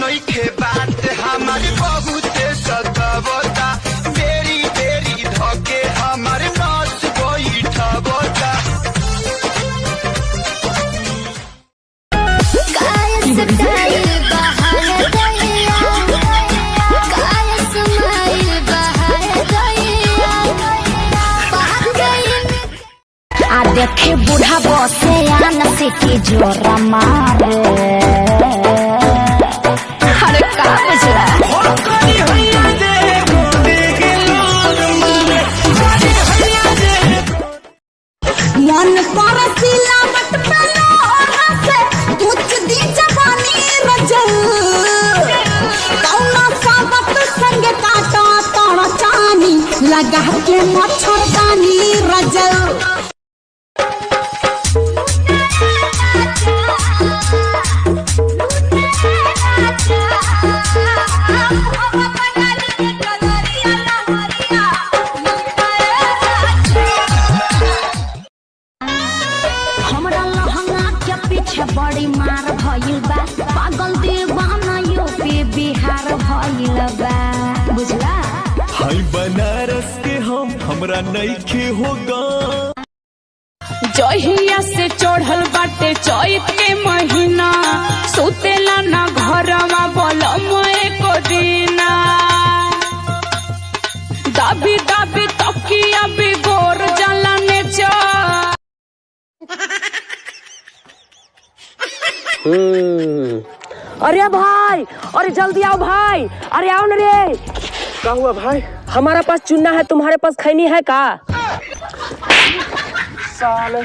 नइखे बात हमारे बहुत सतावता बेरी बेरी धके हमारे नस बैठबता देखे बूढ़ा बसे आन से की जोरा मारे अरे का बुझला मन पर सिला मत पलो से कुछ दी जवानी रजल कौना साबत संग काटा तोड़ चानी लगा के मच्छरदानी रजल बड़ी मार भइल बा पागल दीवाना यूपी बिहार भइल बा बुझला हाय बनारस के हमरा नइखे होगा जहिया से चढ़ल बाटे चैत के महीना सुतेला ना घरवा बलम एको दिना दाबी दाबी तकिया बिगोर जाला ने अरे भाई अरे जल्दी आओ भाई अरे आओ न रे। क्या हुआ भाई? हमारा पास चुन्ना है तुम्हारे पास खैनी है का? साले